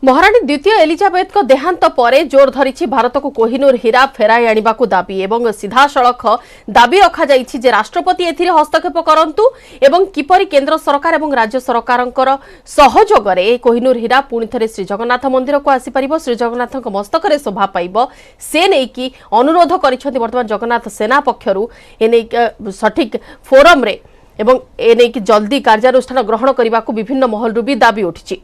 महाराणी द्वितीय एलिजाबेथ को देहांत परे जोर धरी भारत को कोहिनूर हीरा फेराई आने को दाबी एवं सीधा सड़क दाबी रखा जाइछि जे राष्ट्रपति एथिरे हस्तक्षेप करंतु एवं किपरि केंद्र सरकार एवं राज्य सरकारंकर सहयोग रे कोहिनूर हीरा पुणी थरे श्री जगन्नाथ मंदिर को आसी परिबो। श्री जगन्नाथ मस्तक रे शोभा पाइबो से नै कि अनुरोध करिसेंति वर्तमान जगन्नाथ सेना पक्षरु एनै सठिक फोरम रे एवं एनै कि जल्दी कार्यानुष्ठान ग्रहण करने को विभिन्न महलरु भी दाबी उठिछि।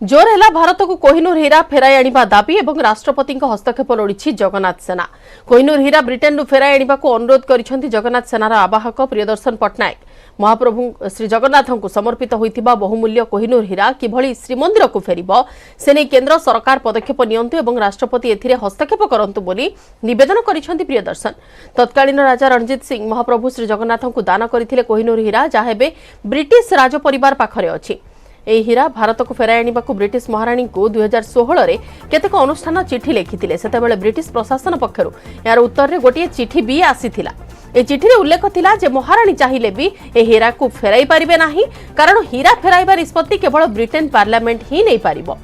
जोर है भारत को कोहिनूर हीरा फेराई आनिबा दाबी एवं राष्ट्रपति हस्तक्षेप लोड़ी जगन्नाथ सेना। कोहिनूर हीरा ब्रिटेन रु फेराई आनिबा को अनुरोध करिसेंति जगन्नाथ सेनार आवाहक प्रियदर्शन पट्टनायक। महाप्रभु श्री जगन्नाथ को समर्पित होइतिबा बहुमूल्य कोहिनूर हीरा किभଳି श्रीमंदिर को फेरिबो से नै केंद्र सरकार पदक्षेप नियंतु एवं राष्ट्रपति एथिरे हस्तक्षेप करंतु बोली निवेदन करिसेंति प्रियदर्शन। तत्कालीन राजा रणजीत सिंह महाप्रभु श्री जगन्नाथ को दान करथिले कोहिनूर हीरा जाहेबे ब्रिटिश राज परिवार पाखरे अछि। एही हीरा भारत को फेराई आनिबा को ब्रिटिश महाराणी को 2016 रे केतेक अनुष्ठान चिठी लिखिथिले। सेतेबेले ब्रिटिश प्रशासन पक्षरु यार उत्तर रे गोटिए चिठी भी आसीथिला। ए चिठी रे उल्लेख थिला जे महाराणी चाहिले भी ए हीरा को फेराई पारिबे नाही कारण हीरा फेराइबा निष्पत्ति केवल ब्रिटेन पार्लियामेंट ही नै पारिबो।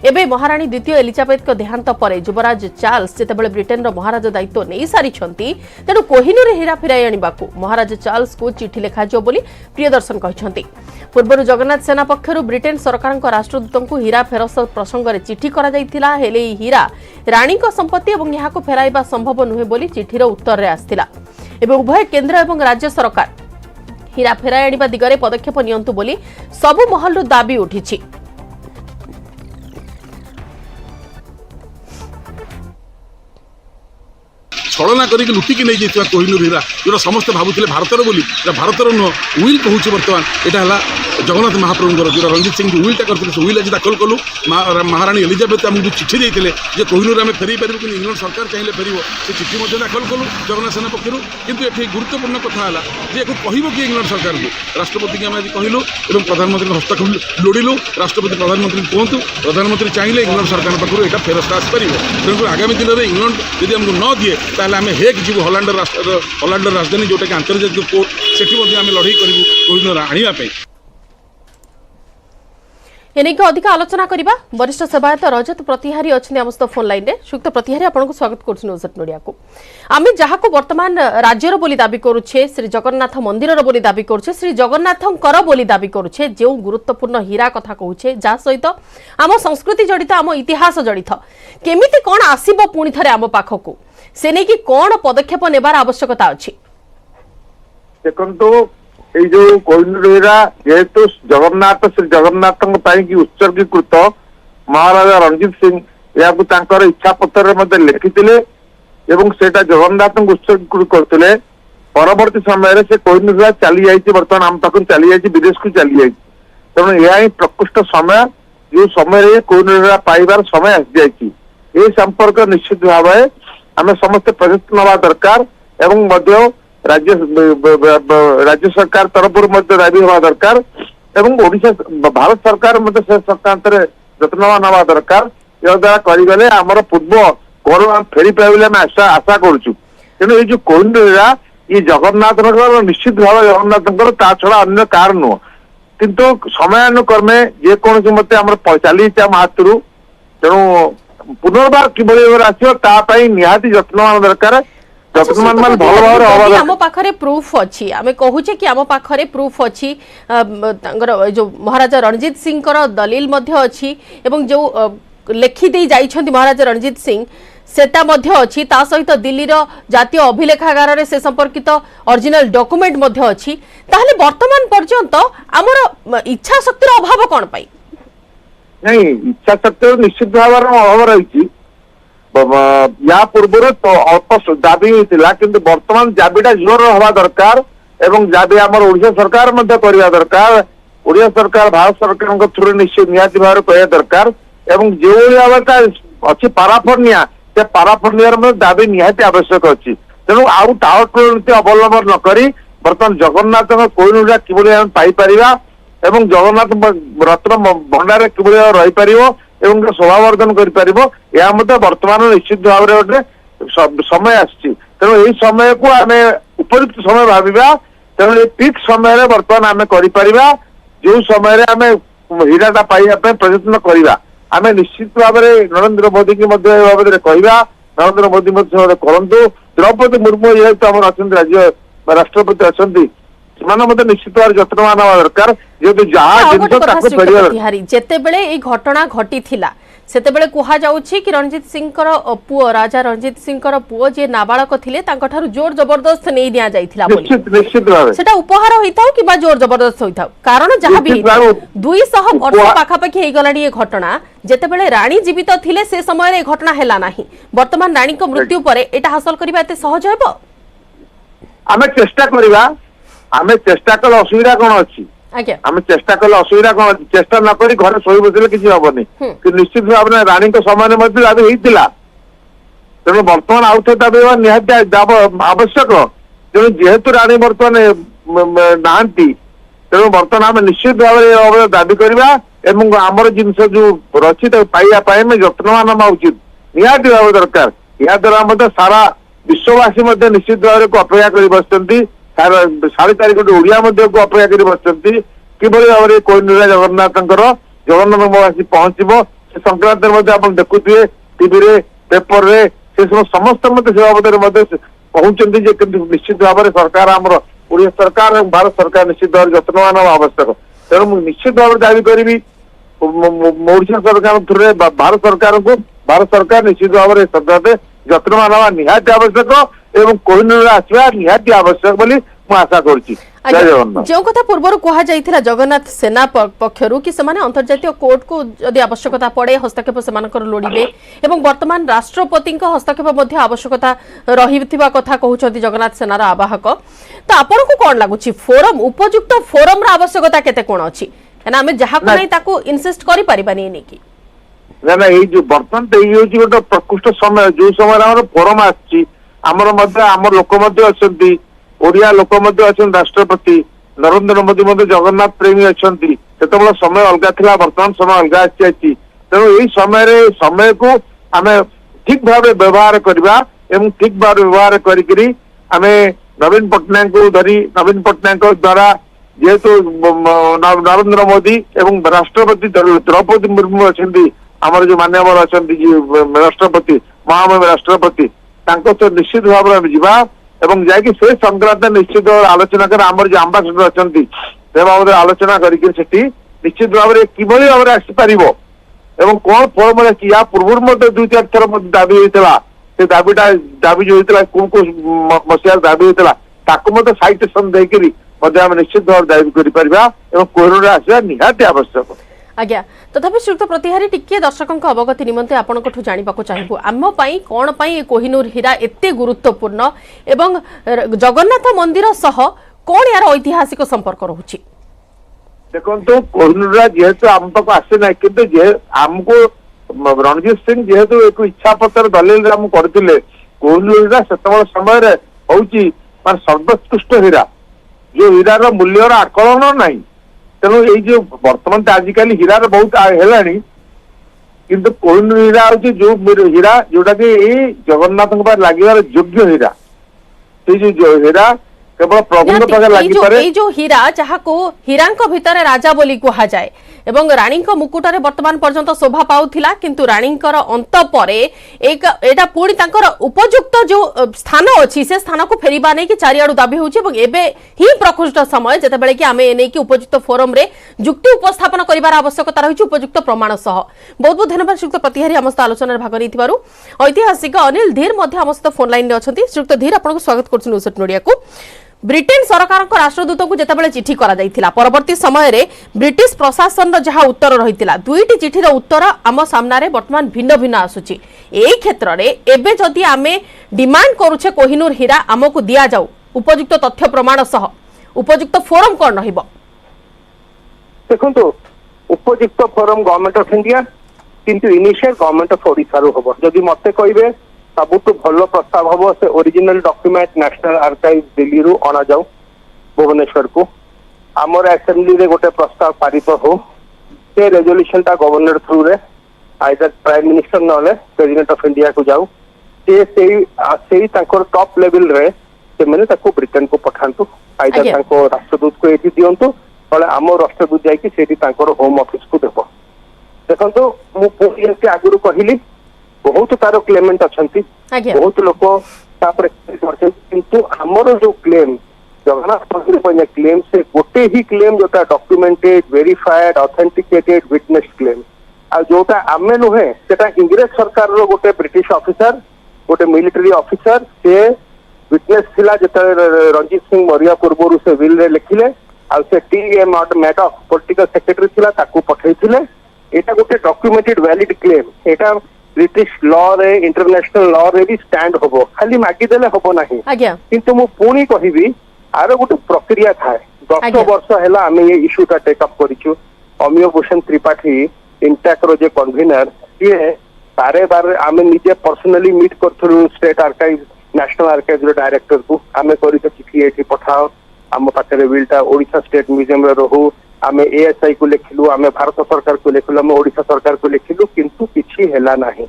एबे महाराणी द्वितीय एलिजाबेथ को देहांत परे युवराज चार्ल्स जेतेबेले ब्रिटेन रो महाराज दायित्व नै सारिछंती तेनु कोहिनूर हीरा फेराई आनिबा को महाराज चार्ल्स को चिठी लेखा जो बोली प्रियदर्शन कहिसंती। पूर्व जगन्नाथ सेना पक्षरु ब्रिटेन सरकार राष्ट्रदूत को हीरा फेरस्त प्रसंग में चिठी करा जायतिला हेले हीरा रानी को संपत्ति एवं यहाँ फेराइबा संभव नुहे बोली चिठीर उत्तर रे आस्थिला। एवं उभय केंद्र एवं राज्य सरकार हीरा फेराई आनिबा दिगरे पदक्षेप नियंतु बोली सबु महलरु दाबी उठिछि। छलना करके लुटिकी नहीं जाइए कोहिनूर हीरा जो समस्त भावुले भारतर बोली भारतर नुह उइल कहूँ बर्तमान यहाँ जगन्नाथ महाप्रभुर जो रणजीत सिंह उइलटा करते उइल आज दाखल कलु। महाराणी एलिजाबेथ आमको चिठी देते कोहिनूर आम फेरी पारू कि इंग्लैंड सरकार चाहिए फेर से चिठी दाखल कलु जगन्नाथ सेना पक्षर। कितु ये गुरुत्वपूर्ण कथा है कहब कि इंग्लैंड सरकार को राष्ट्रपति की आम आज कहलु और प्रधानमंत्री हस्तक्षेप लोड़िलु। राष्ट्रपति प्रधानमंत्री कहतु प्रधानमंत्री चाहिए इंग्लैंड सरकार पाखु यहाँ फेरस्त आसपार। तेणुकर आगामी दिन में इंग्लैंड जब आमको न दिए ताल आम हेग जीव हलांडर राजधानी जोटा कि आंतर्जातिक कोर्ट से आम लड़ाई करूँ कोहिनूर आने। एनेक अधिक आलोचना करबा वरिष्ठ सेवायत रजत प्रतिहारी अच्छे आम सहित फोन लाइन रे। सुक्त प्रतिहारी आपको स्वागत करुछु न्यूज मीडिया को। आम जहाँ को वर्तमान राज्यर बोली दाबी करुछे श्री जगन्नाथ मंदिर बोली दाबी करुछे श्री जगन्नाथंकर बोली दाबी करुछे जो गुरुत्वपूर्ण हीरा कथा कहूछे जा सहित आम संस्कृति जड़ित आम इतिहास जड़ित केमिति कोन आसीबो पुणी थरे आम पाखकू से नै कि कोन पदक्षेप नेबार आवश्यकता अछि। देखंतु এই যে কোহিনূর হীরা যেহেতু জগন্নাথ শ্রী জগন্নাথଙ୍କ ପାଇଁ କି ଉତ୍ସର୍ଗୀକୃତ ମହାରାଜା ରଣଜିତ ସିଂ ଏହାକୁ ତାଙ୍କର ଇଚ୍ଛା ପତ୍ରରେ ମଧ୍ୟ ଲେଖିଥିଲେ ଏବଂ ସେଟା ଜଗନ୍ନାଥଙ୍କୁ ଉତ୍ସର୍ଗୀକୃତ କରିଥିଲେ। ପରବର୍ତ୍ତୀ ସମୟରେ ସେ କୋହିନୂର ହୀରା ଚାଲି ଯାଇଛି ବର୍ତ୍ତମାନ ଆମ ପାଖରୁ ଚାଲି ଯାଇଛି ବିଦେଶକୁ ଚାଲି ଯାଇଛି। ତେଣୁ ଏହା ହିଁ ପ୍ରକୃଷ୍ଟ ସମୟ ଯେଉଁ ସମୟରେ କୋହିନୂର ହୀରା ପାଇବାର ସମୟ ଆସିଯାଇଛି। ଏହି ସମ୍ପର୍କ ନିଶ୍ଚିତ ଭାବରେ ଆମେ ସମସ୍ତେ ପ୍ରଯତ୍ନ ନେବା ଦରକାର ଏବଂ ମଧ୍ୟ राज्य सरकार तरफ दाबी हवा दरकार एवं ओडिशा भारत सरकार से संक्रांत जत्नवान हवा दरकार। यद्वारा करगले आमर पूर्व गौरव फेरी पाइबे आम आशा करुचु। तेणु ये जो कोहिनूर हीरा ये जगन्नाथ निश्चित भाव जगन्नाथ ता छड़ा अन्य कार नुह किंतु समयानुक्रमे जेकोसी मत आम चली आम हाथ। तेणु पुनर्बार किभली आसो निहाती जत्नवान दरकार। आम पाखरे प्रूफ अच्छी आम कहूचे कि आम पाखरे प्रूफ अच्छी जो महाराजा रणजीत सिंह दलील अच्छी एवं जो लेखिदे जाइछन्ति महाराजा रणजीत सिंह सेटा अच्छी ता सहित दिल्ली जातीय अभिलेखागार से संपर्कित ओरिजिनल डॉक्यूमेंट अच्छी। ताहले वर्तमान पर्यंत आमर इच्छा शक्तिर अभाव कौन पाई नहीं इच्छा शक्तिर निश्चित भाव अभाव रही। या पूर्व तो अल्प दाबी होता किंतु वर्तमान दाबीटा जोर हवा दरकार एवं दाबी आम ओडिशा सरकार करवा दरकार। ओडिशा सरकार भारत सरकार थ्रू निश्चित निहाती भाव कह दरकार एवं जो भाव अच्छी पाराफर्निया से पाराफर्नियार दाबी निहाती आवश्यक अच्छी। तेणु आउ टावर नीति अवलंबन नक बर्तमान जगन्नाथ कोहिनूर किभली आम पाइपर ଏବଂ ଜଗନ୍ନାଥ ରତ୍ନ ଭଣ୍ଡାରରେ କିଭଳି ଭାବରେ ରହିପାରିବ ଏବଂ ଶୋଭାବର୍ଦ୍ଧନ କରିପାରିବ, ଏହା ମଧ୍ୟ ବର୍ତ୍ତମାନ ନିଶ୍ଚିତ ଭାବରେ ଗୋଟେ ସମୟ ଆସିଛି। ତେଣୁ ଏଇ ସମୟକୁ ଆମେ ଉପଯୁକ୍ତ ସମୟ ଭାବିବା। ତେଣୁ ଏଇ ପିକ୍ ସମୟରେ ବର୍ତ୍ତମାନ ଆମେ କରିପାରିବା, ଯୋଉ ସମୟରେ ଆମେ ହୀରାଟା ପାଇବା ପାଇଁ ପ୍ରଯତ୍ନ କରିବା। ଆମେ ନିଶ୍ଚିତ ଭାବରେ ନରେନ୍ଦ୍ର ମୋଦୀଙ୍କୁ ମଧ୍ୟ ଏ ବାବଦରେ କହିବା, ନରେନ୍ଦ୍ର ମୋଦୀ ମଧ୍ୟ କରନ୍ତୁ। ଦ୍ରୌପଦୀ ମୁର୍ମୁ ଯେହେତୁ ଆମର ଅଛନ୍ତି ରାଜ୍ୟ ରାଷ୍ଟ୍ରପତି ଅଛନ୍ତି, ସେମାନେ ମଧ୍ୟ ନିଶ୍ଚିତ ଭାବରେ ଯତ୍ନବାନ ହେବା ଦରକାର, ଯେହେତୁ ଯାହା ଜିନିଷ ତାକୁ ଫେରିବା ଦରକାର। ଯେତେବେଳେ ଏଇ ଘଟଣା ଘଟିଥିଲା ସେତେବେଳେ କୁହାଯାଉଛି କି ରଣଜିତ ସିଂଙ୍କର ପୁଅ ରାଜା ରଣଜିତ ସିଂଙ୍କର ପୁଅ ଯେ ନାବାଳକ ଥିଲେ ତାଙ୍କଠାରୁ ଜୋର ଜବରଦସ୍ତ ନେଇ ଦିଆଯାଇଥିଲା ବୋଲି। ନିଶ୍ଚିତ ଭାବେ ସେଟା ଉପହାର ହୋଇଥାଉ କିମ୍ବା ଜୋର ଜବରଦସ୍ତ ହୋଇଥାଉ, କାରଣ ଯାହା ବି 200 ବର୍ଷ ପାଖାପାଖି ହେଇଗଲାଣି ଏ ଘଟଣା। ଯେତେବେଳେ ରାଣୀ ଜୀବିତ ଥିଲେ ସେ ସମୟରେ ଏ ଘଟଣା ହେଲା ନାହିଁ, ବର୍ତ୍ତମାନ ରାଣୀଙ୍କ ମୃତ୍ୟୁ ପରେ ଏଟା ହାସଲ କରିବା ଏତେ ସହଜ ହେବ? ଆମେ ଚେଷ୍ଟା କରିବା, ଆମେ ଚେଷ୍ଟା କଲେ ଅସୁବିଧା କଣ ଅଛି? ଆମେ ଚେଷ୍ଟା କଲେ ଅସୁବିଧା କଣ ଅଛି? ଚେଷ୍ଟା ନ କରି ଘରେ ଶୋଇ ବସିଲେ କିଛି ହବନି। ନିଶ୍ଚିତ ଭାବରେ ରାଣୀଙ୍କ ସମୟରେ ମଧ୍ୟ ଦାବି ହେଇଥିଲା, ତେଣୁ ବର୍ତ୍ତମାନ ଆଉ ଥରେ ଦାବି ହେବା ନିହାତି ଆବଶ୍ୟକ। ତେଣୁ ଯେହେତୁ ରାଣୀ ବର୍ତ୍ତମାନ ନାହାନ୍ତି, ତେଣୁ ବର୍ତ୍ତମାନ ଆମେ ନିଶ୍ଚିତ ଭାବରେ ଦାବି କରିବା ଏବଂ ଆମର ଜିନିଷ ଯୋଉ ଅଛି ତାକୁ ପାଇବା ପାଇଁ ଆମେ ଯତ୍ନବାନ ହେବା ଉଚିତ, ନିହାତି ଭାବେ ଦରକାର। ଏହା ଦ୍ୱାରା ମଧ୍ୟ ସାରା ବିଶ୍ୱବାସୀ ମଧ୍ୟ ନିଶ୍ଚିତ ଭାବରେ ଅପେକ୍ଷା କରି ବସିଛନ୍ତି। 4.5 କୋଟି ଓଡିଆ ମଧ୍ୟ ଅପେକ୍ଷା କରି ବସିଛନ୍ତି କିଭଳି ଭାବରେ କୋହିନୂରରେ ଜଗନ୍ନାଥଙ୍କର ଜଗନ୍ନାଥ ଆସି ପହଞ୍ଚିବ। ସେ ସଂକ୍ରାନ୍ତରେ ମଧ୍ୟ ଆପଣ ଦେଖୁଥିବେ ଟିଭିରେ, ପେପରରେ, ସେ ସମସ୍ତେ ମଧ୍ୟ ସେ ବାବଦରେ ମଧ୍ୟ କହୁଛନ୍ତି ଯେ କିନ୍ତୁ ନିଶ୍ଚିତ ଭାବରେ ସରକାର ଆମର ଓଡ଼ିଶା ସରକାର ଏବଂ ଭାରତ ସରକାର ନିଶ୍ଚିତ ଭାବରେ ଯତ୍ନବାନ ହେବା ଆବଶ୍ୟକ। ତେଣୁ ମୁଁ ନିଶ୍ଚିତ ଭାବରେ ଦାବି କରିବି ଓଡ଼ିଶା ସରକାର ଥ୍ରୁରେ ଭାରତ ସରକାରଙ୍କୁ, ଭାରତ ସରକାର ନିଶ୍ଚିତ ଭାବରେ ସଂକ୍ରାନ୍ତରେ ଯତ୍ନବାନ ହେବା ନିହାତି ଆବଶ୍ୟକ ଏବଂ କୋହିନୂରରେ ଆସିବା ନିହାତି ଆବଶ୍ୟକ ବୋଲି ମୁଁ ଆଶା କରୁଛି। जो कथा पूर्व कहुला जगन्नाथ सेना पक्षर कि अंतर्जातीय कोर्ट को जदि आवश्यकता पड़े हस्तक्षेप से लोड़े एवं वर्तमान राष्ट्रपति हस्तक्षेप आवश्यकता रही कथा कहते जगन्नाथ सेनार आवाहक तो आपन को कौन लगुच फोरम उपयुक्त फोरम आवश्यकता केते कौन अच्छी आम जहाँ को इनसिस्ट करें ना ना ये बर्तमान तो ये गोटे प्रकृष्ट समय जो समय फोरम आमर लोक ओडिया लोक राष्ट्रपति नरेंद्र मोदी जगन्नाथ प्रेमी अच्छा से समय अलग था बर्तमान समय अलग आसी तेणु यही समय को आम ठीक भाव व्यवहार करवा ठीक भाव व्यवहार करी नवीन पट्टनायक को धरी नवीन पट्टनायक द्वारा जेहेतु नरेंद्र मोदी एवं राष्ट्रपति द्रौपदी मुर्मू अच्छा आमर जो मान्यवर अच्छा राष्ट्रपति महामहिम राष्ट्रपति तो निश्चित भाव में जाकि से संक्रांत निश्चित आलोचना कर आमर जो आंबासाडर अच्छा से बाबद आलोचना करके निश्चित भाव में किभली भाव में आसीपर एवं कौन फल या पूर्व दुई चार थर दाबी होता से दाबीटा दाबी जो होता कौ मसीह दाबी होता साइटेसन देकर निश्चित भाव दाबी कर कोरोना आसवा निहाती आवश्यक। आज्ञा तथापि श्रीयुक्त प्रतिहारी टिके दर्शकों अवगति निमंते आपनको जानवाक चाहबू आम कौन कोहिनूर हीरा एते गुरुत्वपूर्ण एवं जगन्नाथ मंदिर सह कौन यार ऐतिहासिक संपर्क रोचे देखो कोहिनूर जेहेतु आम पाक आसे ना कि आमको रणजीत सिंह जेहेतु एक इच्छा पत्र दलिल करते कोहिनूर से समय हूँ सर्वोत्कृष्ट हीरा जो हीरार मूल्यर आकलन ना तेणु ये जो बर्तमान तो आजिकल हीरार बहुत है किंतु कोहिनूर हीरा हूँ जो हीरा जोटा कि जगन्नाथ लगे योग्य हीरा से जो हीरा केवल प्रभु पाखे लगी जो हीरा जहाँ को हीरा भितर राजा बोली कह जाए एवं रानी मुकुटर वर्तमान पर्यंत शोभा पाउथिला किंतु रानी अंत पर एक एटा पुणी तांकर उपयुक्त जो स्थान अच्छी से स्थान को फेरवा नहीं कि चारिआडू दाबी होउछि एवं एबे ही प्रकृष्ट समय जेतेबेले कि आमे एने कि उपयुक्त फोरम रे जुक्ति उपस्थापन करिवार आवश्यकता रही उपयुक्त प्रमाण सह बहुत बहुत धन्यवाद श्रीयुक्त प्रतिहारी आम आलोचना भाग नहीं ऐतिहासिक अनिल धीर आम सहित फोन लाइन में अच्छा श्रीयुक्त धीर आपको स्वागत कर न्यूज मीडिया को ब्रिटेन सरकार राष्ट्रदूत को जितेबाला चिठी करा परवर्ती समय रे ब्रिटिश प्रशासन जहाँ उत्तर रही दुईटी चिठीर उत्तर आम सामने वर्तमान भिन्न भिन्न आसुची एई क्षेत्र रे एबे जदि आमे डिमांड करूछे कोहिनूर हीरा आमको दिया जाऊ उपयुक्त तथ्य प्रमाण सह उपयुक्त फोरम कौन रहिबो देखो उपयुक्त फोरम गवर्नमेंट ऑफ इंडिया किंतु इनिशियल गवर्नमेंट ऑफ ओडिशा रो हबो जदि मते कहबे सबुठ भल प्रस्ताव हम से original document national archive Delhi रु अना जाऊ भुवनेश्वर को आमर असेंबली रे गोटे प्रस्ताव पारित हो से रेजोल्यूशन टा गवर्नर थ्रू रे आइदर प्राइम मिनिस्टर नले प्रेसिडेंट ऑफ इंडिया को जाऊ से टॉप लेवल रे से मैंने ब्रिटेन को पठातु आइदर राष्ट्रदूत को ये दिंतु ना आम राष्ट्रदूत जाकर होम ऑफिस को देव देखो मुझे आगुरी कहली बहुत तार क्लेमेंट अच्छा बहुत लोक किंतु आमर जो क्लेम जगन्नाथ मंदिर क्लेम से गोटे ही क्लेम जोटा documented verified authenticated witness claim आ जोटा आमे नुहे सेटा इंग्रेज सरकार रो गोटे ब्रिटिश ऑफिसर गोटे मिलिटरी ऑफिसर से विटनेस थिला जते रंजीत सिंह मरिया पूर्व से विल रे लिखिले आ से टी मैडॉफ पॉलिटिकल सेक्रेटरी थिला ताकू पठैथिले एटा गोटे डॉक्यूमेंटेड वैलिड क्लेम एटा ब्रिटिश लॉ रे इंटरनेशनल लॉ रे भी स्टैंड होबो खाली मागी देले होबो नाही किंतु मु पुणी कहिबी आरो गोटे प्रक्रिया थाए 10 वर्ष हैला आमे ये इश्यू टा टेक अप करिछु अमिय भूषण त्रिपाठी इंटैक रो जे कन्वीनर ये बारे बारे आमे निजे पर्सनली मीट करथुरु स्टेट आर्काइव नेशनल आर्काइव रो डायरेक्टर को आमे करि त चिठी एठी पठाओ आम पाखरे बिलटा ओडिशा स्टेट म्यूजियम रे रहू आमे एएसआई को लिखिलु आमे भारत सरकार को लिखिलु आमे ओडिशा सरकार को लिखिलु किंतु किछि हैला नाही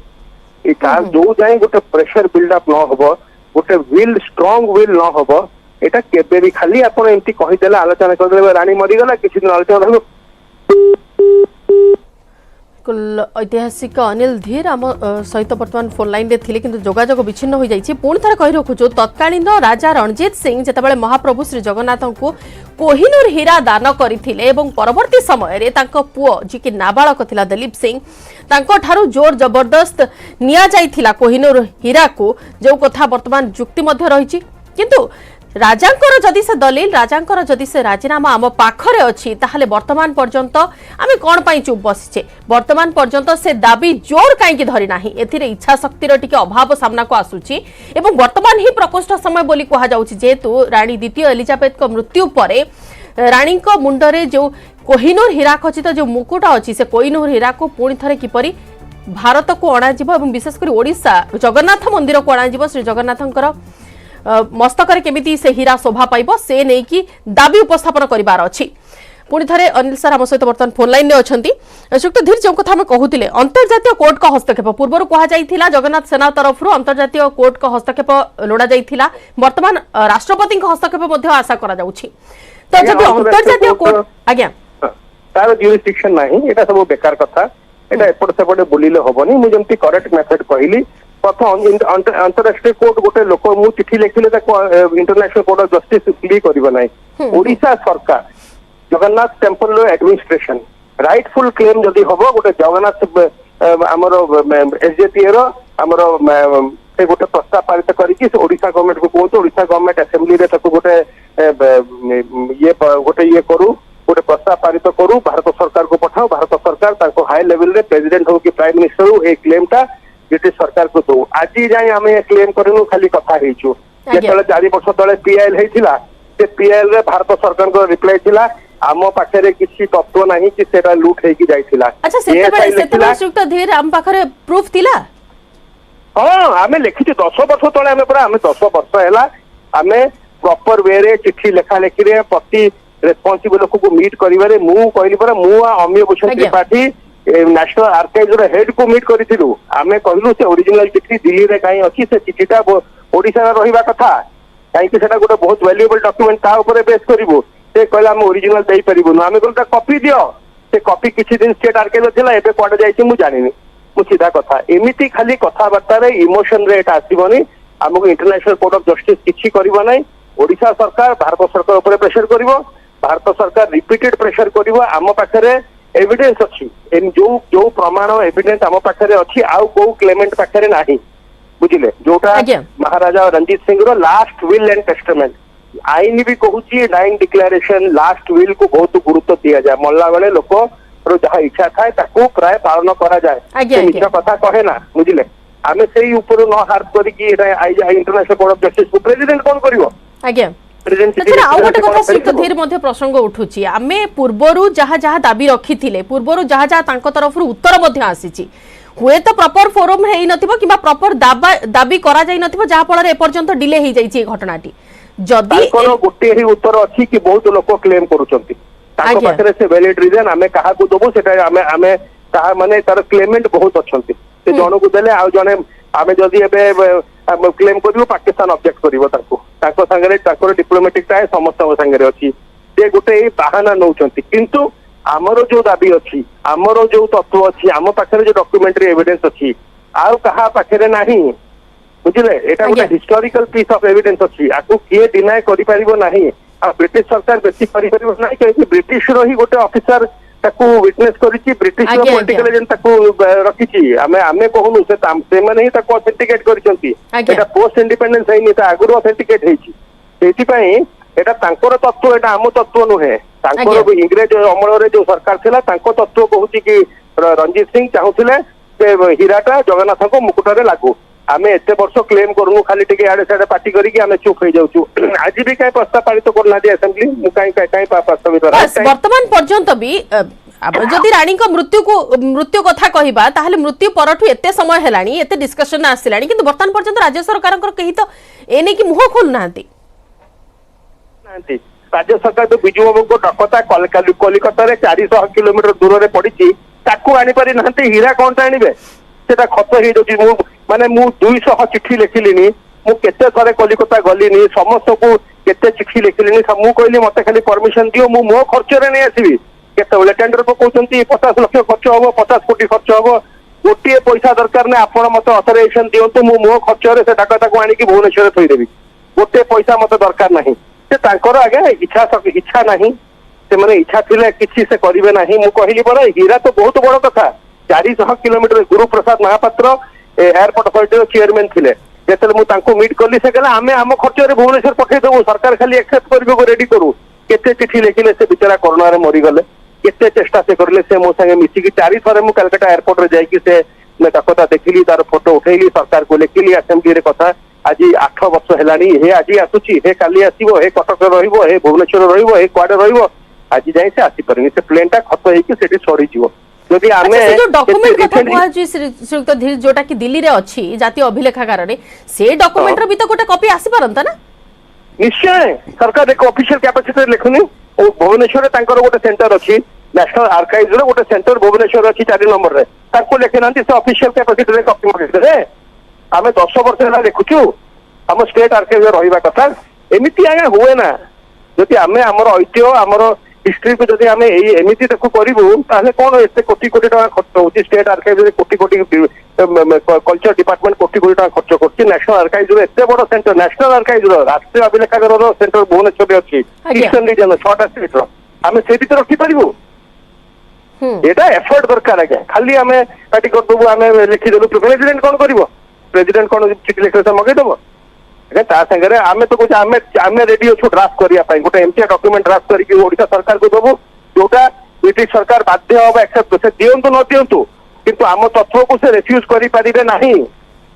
ए का जो जाय गोटे प्रेशर बिल्डअप न होबो गोटे विल स्ट्रांग विल न होबो एटा केबे भी खाली आपण एमती कहि देला आलोचना कर देले रानी मरी गला किछि दिन आलोचना रहबो कुल ऐतिहासिक अनिल धीर आम सहित बर्तमान फोन लाइन रे थिले किंतु जोगाजोग विच्छिन्न हो जाइछि पुणी थरे कहि रखुछु तत्कालीन राजा रणजीत सिंह जेतेबेले महाप्रभु श्री जगन्नाथ को कोहिनूर हीरा दान करथिले एवं परवर्ती समय रे तांको पुओ जी कि नाबालक थिला दिलीप सिंह तांको ठारू जोर जबरदस्त निया जाइथिला कोहिनूर हीरा को जो कथा वर्तमान जुक्ति मध्य रहिछि किंतु राजांकर जदि से दलील राजांकर जदि से राजीनामा आम पाखरे अच्छी ताहले वर्तमान पर्यंत आमे कोन पई चुप बसिछे वर्तमान पर्यंत से दाबी जोर काई धरी नाही एथिरे इच्छा शक्तिर टिके अभाव सामना को आसुची एवं वर्तमान ही प्रकोष्ठ समय बोली कहा जाउची जेतु रानी द्वितीय एलिजाबेथ को मृत्यु परे रानी को मुंडरे जो कोहिनूर हीरा खचित जो मुकुट अछि से कोहिनूर हीरा को पुणी थरे किपरि भारत को अणा जिवो एवं विशेष कर ओडिशा जगन्नाथ मंदिर को अणा जिवो श्री जगन्नाथंकर मस्तक केमिति से हीरा शोभा पाइब से नहीं कि दाबी उपस्थापन करिवार अछि पुणी थरे अनिल सर आम सहित बर्तमान फोन लाइन में अच्छी श्रीयुक्त धीर जो कथा कहते अंतर्जातीय कोर्ट का हस्तक्षेप पूर्व कहुला जगन्नाथ सेना तरफ अंतर्जातीय कोर्ट का हस्तक्षेप लोड़ा जाइथिला वर्तमान राष्ट्रपति हस्तक्षेप आशा करा जाउछि तो जब अंतर्जातीय कोर्ट आज्ञा तार ज्यूरिसडिक्शन नाही एटा सब बेकार कथा एटा एपट सेपटे बोलिले होबनी मु जेमति करेक्ट मेथड कहली प्रथम अंतरराष्ट्रीय कोर्ट गोटे लोक मु चिठी लिखिले इंटरनेशनल कोर्ट ऑफ जस्टिस भी करिबो नै ओडिशा सरकार जगन्नाथ टेम्पल रो एडमिनिस्ट्रेशन राइटफुल क्लेम जदि होबो गोटे जगन्नाथ हमरो एसजेपी रो हमरो से गोटे प्रस्ताव पारित करिकि से ओडिशा गवर्नमेंट को कहतो ओडिशा गवर्नमेंट असेंबली रे तको गोटे ये करू गोटे प्रस्ताव पारित करू भारत सरकार को पठाओ भारत सरकार ताको हाई लेवल रे प्रेसिडेंट हो कि प्राइम मिनिस्टर हो ए क्लेम टा ब्रिटिश सरकार को दो आज जाए आम क्लेम करूँ खाली कथा जो 4 वर्ष तले पीआईएल होता से पीआईएल रे भारत सरकार को रिप्लाई थिला आम पाखे किसी तत्व नहीं कि सेटा लूट होगी जाइथिला अच्छा सेतेबेले श्रीयुक्त धीर आम पाखरे प्रूफ थिला हां आमे लिखिछु 10 वर्ष तले आमे पूरा आमे 10 वर्ष हैला आमे प्रॉपर वे रे चिट्ठी लेखा लेखि रे प्रति रेस्पोंसिबल लोक को मीट करिवारे मु कहली पर मु Amiya Bhushan Tripathi national archive head को मीट करिथिलु आमे कहलु से ओरिजिनल चिट्ठी दिल्ली रे काई अछि से चिट्ठीटा ओडिसा रे रहिबा कथा काई कि सेटा गोटे बहुत वैल्यूएबल डॉक्यूमेंट ता ऊपर बेस करिवो से कहला हम ओरिजिनल देई परिबो आमे कहलु कॉपी दियो से कॉपी किछि दिन स्टेट आर्काइव थिला एबे कोड जाइछि मु जानिनी मु सीधा कथा एमिति खाली कथा बार्ता रे इमोशन रे एटा आसीबोनी हमको इंटरनेशनल कोर्ट ऑफ जस्टिस किछि करिवो नै ओडिशा सरकार भारत सरकार ऊपर प्रेशर करिवो भारत सरकार रिपीटेड प्रेशर करिवो आम पाखरे एविडेंस अच्छी जो जो प्रमाण एविडेंस आम पाखे अच्छी आउ को क्लेमेंट पाखे नाही बुझिले जोटा महाराजा रंजीत सिंह रो लास्ट विल एंड टेस्टामेंट आईन भी कहूची डाइंग डिक्लेरेशन लास्ट विल को बहुत गुरुत्व दिया जाए मल्ला बेले लोक जहाँ इच्छा थाए ताकू प्राय पालन करा जाए निज कथा कहे ना बुझिले आमे सेही ऊपर न हार्प करिकि इंटरनेशनल कोर्ट ऑफ जस्टिस को प्रेसिडेंट कोन करिवो आज्ञा आउ गोटे कथा श्रीयुक्त धीर मध्य प्रसंग उठुची आमे पूर्वरु जहाँ जहाँ दाबी रखिथिले पूर्वरु जहाँ जहाँ तांको तरफ उत्तर मध्य आसीची हुए तो प्रॉपर फोरम हेई नथिबो किबा प्रॉपर दाबी करा जाई नथिबो जहाँ फल एपर्यंत डिले हेई जाइछि घटनाटी जदि गोटे ही उत्तर अच्छी कि बहुत लोक क्लेम करुछंती पाखे से वैलिड रीजन आमे कहा दबु सेटा आमे कहा माने तार क्लेमेंट बहुत अच्छंती से जन को देले आ जने आमे जदि एबे क्लेम करिवो पाकिस्तान ऑब्जेक्ट करिवो ताको संगे ताको डिप्लोमेटिक टाए समस्त संगे अच्छी से गोटे बाहाना नौचंती किंतु आमर जो दाबी अच्छी आमर जो तत्व अच्छी आम पाखे जो डॉक्यूमेंटरी एविडेंस अच्छी आउ कहा पाखे नाही बुझिले एटा गोटे हिस्टोरिकल पीस ऑफ एविडेंस अच्छी आकु किए डिनाय करि परिबो नाही आ ब्रिटिश सरकार बेसी करि परिबो नाही कि ब्रिटिश रो ही गोटे ऑफिसर ताकू विटनेस करिछि ब्रिटिश रो पॉलिटिकल एजेंट ताकू रखिछि आमे कहनु से माने ही ताकू ऑथेंटिकेट करिसंती एटा पोस्ट इंडिपेंडेंस हैनी ता आगुर ऑथेंटिकेट हेछि सेति पई एटा तांकर तत्व एटा आम तत्व नुहे तांकर इंग्रेज अमल रे जो सरकार थिला तांको तत्व कहूछि कि रणजीत सिंह चाहुथिले से हीराटा जगन्नाथ को मुकुटरे लागू आमे एते वर्ष क्लेम करूँ खाली टिके आड़े साड़े पार्टी करके आमे चुप हो जाउछु आज भी काई प्रस्ताव पारित करना दे असेंबली मु काई प्रस्तावित वर्तमान पर्यंत भी जदि रानी को मृत्यु कथा कहिबा ताहले मृत्यु परठु एते समय हेलानी एते डिस्कशन आसिलानी किंतु वर्तमान पर्यंत राज्य सरकार कहीं तो एने की मुह खोल नांती राज्य सरकार तो बिजू बाबू को डकता कलिकता रे 400 किलोमीटर दूर रे पड़ी ताकू आनी पारि नांती हीरा कोन आनिबे सेटा खत हो जाउची मु माने मु 200 चिट्ठी लिखिलिनी मु केते थरे कलिकता गलिनी समस्त को केते चिट्ठी लिखिलिनी मु कहली मते खाली परमिशन दियो मु मो खर्च रे नै आसीबी केते बेले टेंडर पकाउचंती 50 लाख खर्च होबो 50 कोटी खर्च होबो गोटे पैसा दरकार नै आपण मते ऑथराइजेशन दियंतु मु मो खर्च रे से टाका ताको आनी कि भुवनेश्वर थई देबी गोटे पैसा मते दरकार नाही से तांकर आगे इच्छा नाही से माने इच्छा थिले किछि से करिवे नाही मु कहली बरा हीरा तो बहुत बड़ कथा 400 kilometre Guru Prasad Mahapatra airport authority chairman थिले जेतले मु तांको मीट करली से कहला आमे आम खर्च रे भुवनेश्वर पठे देबो सरकार खाली एक्सेप्ट करबो रेडी करू केते चिट्ठी लिखिले से बिचारा कोरोना रे मरि गले केते चेष्टा से करले से मो संगे मिसी की 4 थरे मु कलकत्ता एयरपोर्ट रे जाई कि से मैं कथा देखिली तार फोटो उठेली सरकार को लिखिली असेंबली रे कथा आज 8 वर्ष हेलानी हे आज आसुची हे काली आसीबो हे कटक रहिबो हे भुवनेश्वर रहिबो हे क्वाडे रहिबो आज जाई से आसी परनी से प्लेन टा खत हेकी सेठी सरी जीवो जदि आमे जो डॉक्यूमेंट कथा कोआ जी श्रीयुक्त धीर जोटा कि दिल्ली रे अछि जातीय अभिलेखागार रे से डॉक्यूमेंट रो भी तो गोटे कॉपी आसी परंता ना निश्चय सरकार एक ऑफिशियल कैपेसिटी लिखुनी ओ भुवनेश्वर तांकर गोटे सेंटर अछि नेशनल आर्काइव्स रो गोटे सेंटर भुवनेश्वर अछि 4 नंबर रे ताको लेखनांती से ऑफिशियल कैपेसिटी रे कॉपी मगे रे आमे 10 वर्ष होला देखुछु हम स्टेट आर्काइव रहिबा कथा एमिति आगे हुए ना जदि आमे हमर ऐतिह्य हमर हिस्ट्री को जदि आमे एमिति देखु करिवु ताले कोन एते कोटी कोटी टका खर्च होची स्टेट आर्काइव रे कोटी कोटी कल्चर डिपार्टमेंट कोटी कोटी टका खर्च करछि नेशनल आर्काइव रे एते बड़ सेंटर नेशनल आर्काइव रो राष्ट्रीय अभिलेखागार रो सेंटर भुवनेश्वर रे अछि ईस्टर्न रीजन 6टा स्टेट रो आमे सेति तो रखि परिवु एटा एफर्ट दरकार आगे खाली आमे पार्टी कर दबु आमे लिखि देलु प्रेसिडेंट कोन करिवो प्रेसिडेंट कोन चिठी लिखले मगे देबो ता संगे आमे तो कुछ आमे रेडी अच्छु ड्राफ्ट करिया पाई गोटे एमटीआर डॉक्यूमेंट ड्राफ्ट करके ओडिशा सरकार को देबो जोटा ब्रिटिश सरकार बाध्य होबा एक्सेप्ट से दियंतु न दियंतु किंतु आम तत्व को से रिफ्यूज करि पारिबे नाही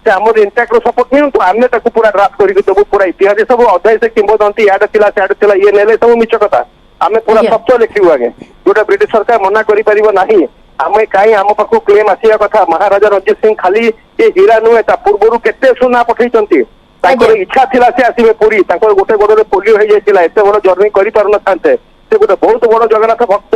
से हमर इंटैक्ट रो सपोर्ट नियंतु आमे ताको पूरा ड्राफ्ट करके देबो पूरा इतिहास सब अध्याय से किंबदंती याड थिला ये नेले सब मिछ कथा आमे पूरा सत्य लिखिबो आगे जोटा ब्रिटिश सरकार मना करि पारिबो नाही आमे काई आम पाखु क्लेम आसिया कथा महाराजा रणजीत सिंह खाली ये हीरा नुहे ता पूर्वरु केते सुना पठैचंती ताकर इच्छा थिला से आसीबे पुरी ताकर गोटे गोडरे पोलियो हो जाइतिला एते बड़ जर्नी करि पारन थांते से गोटे बहुत बड़ जगन्नाथ भक्त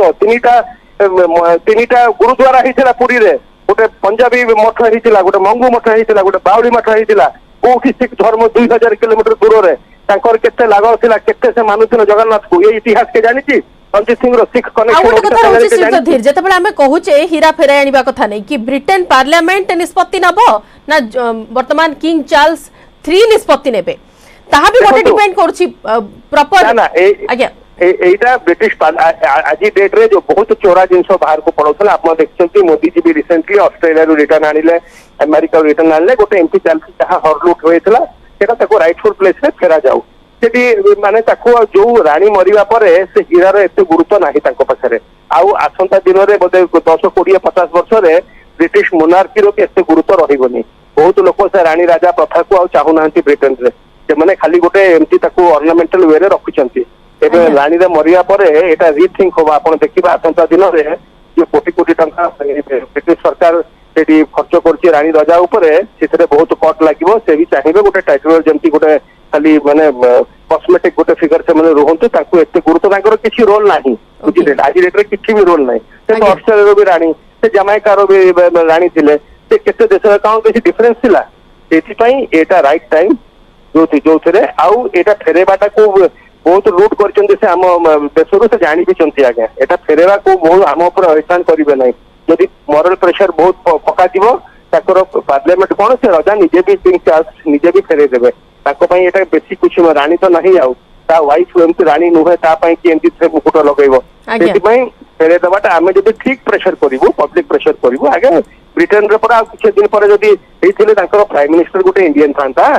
तीनिटा गुरुद्वारा हिथिला पुरी रे गोटे पंजाबी मठ हिथिला गोटे मंगू मठ हिथिला गोटे बावली मठ हिथिला कोठी सिख धर्म 2000 किलोमीटर दूर रे ताकर केते लागो थिला केते से मानुथिला जगन्नाथ को ये इतिहास के जानिछि रणजीत सिंह रो सिख कनेक्शन धीर जेतेबेले आमे कहूचे हीरा फेराई आनिबा कथा नै कि ब्रिटेन पार्लियामेंट निष्पत्ति नबो ना वर्तमान किंग चार्ल्स 3 निष्पत्ति नेबे ताहा भी गोटे डिपेंड करछि प्रॉपर ना आज्ञा एटा ब्रिटिश आज डेट रे जो बहुत चोरा जिंस बाहर को पड़ोला आप देखते मोदी जी भी रिसेंटली ऑस्ट्रेलिया रू रिटर्न आनिले अमेरिका रू रिटर्न आनिले गोटे एमपी चालसी जहाँ हरलुट होइतला सेटा ताको राइटफुल प्लेस रे फेरा जाऊ सेठी माने ताको जो रानी मरिबा परे से हीरार एते गुरुत्व नाही ताको पाखरे आउ आसंता दिन रे बोधे 10 20 50 वर्ष रे ब्रिटिश मोनार्की रो एते गुरुत्व रहिबनी बहुत लोक से रानी राजा प्रथा को आ चाहू ना ब्रिटेन रे से माने खाली गोटे एमती ताको ऑर्नामेंटल वे रे रखुचंती एबे रानी रे मरिया परे एटा रीथिंक होबा आपण देखिबा आसंता दिन रे जो कोटी कोटी टंका ब्रिटिश सरकार सेठी खर्च करछि रानी राजा ऊपर सेथरे बहुत कट लागिवो से भी चाहिबे गोटे टाइटल जेमती गोटे खाली माने कस्मेटिक गोटे फिगर से मैंने रुहतु ताकू एते गुरुत्व तांकर किसी रोल नाही बुझिले आज डेट रे किसी भी रोल नाही से आज्ञा। ऑस्ट्रेलिया रो भी रानी से जमैका रो भी रानी थिले से केते देश रे काउंट किसी डिफरेंस थिला सेति पई एटा राइट टाइम जो थे आउ एटा फेरेबाटा को बहुत लुट करछन्ते से हम देशरू से जानी भी चंती आगे एटा फेरेबा को बहुत हम ऊपर अहिसान करिवे नाही यदि मॉरल प्रेशर बहुत पका दिबो ताकर पार्लियामेंट कोन से राजा निजे भी फेरे देबे ताको पई एटा बेसी कुछ रानी तो नहीं आउ ता वाइफ एमती रानी नुहे ता पई कि एमती से मुकुट लगेबो आज्ञा। सेति पई फेरे देबाटा आमे जदि ठीक प्रेशर करिवो पब्लिक प्रेशर करिवो आगे ब्रिटेन रे पर कुछ दिन पर जदि हेथिले ताकर प्राइम मिनिस्टर गुटे इंडियन थांता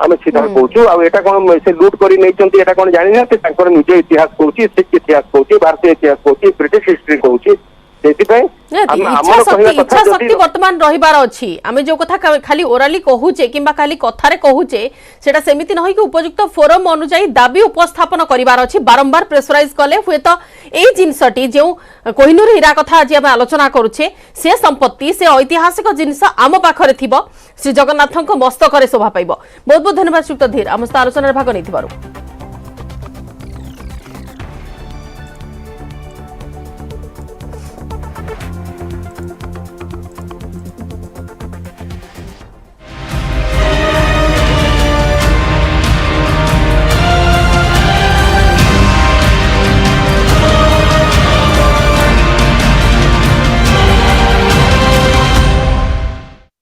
आमे सीधा कहूँ आ एटा कोन से लूट करी नै चंती एटा कोन जानि ना ताकर निजे इतिहास कहूची सिख इतिहास कहूची भारतीय इतिहास कहूची ब्रिटिश हिस्ट्री कहूची सेति पई इच्छा शक्ति वर्तमान रहिबार अछि आमे जो कथा खाली ओराली कहूचे किंबा खाली कथारे कहूचे सेटा सेमिति नहि कि उपयुक्त फोरम अनुसार दाबी उपस्थापन करिबार अछि बारंबार प्रेशराइज कले हुए तो एई जिंसटी जो कोहिनूर हीरा कथा आज आमे आलोचना करूचे से संपत्ति से ऐतिहासिक जिंस आम पाखरे थिबो श्री जगन्नाथक मस्तकरे शोभा पाइबो बहुत बहुत धन्यवाद श्रीयुक्त धीर आम आलोचना भाग नै थिबारु।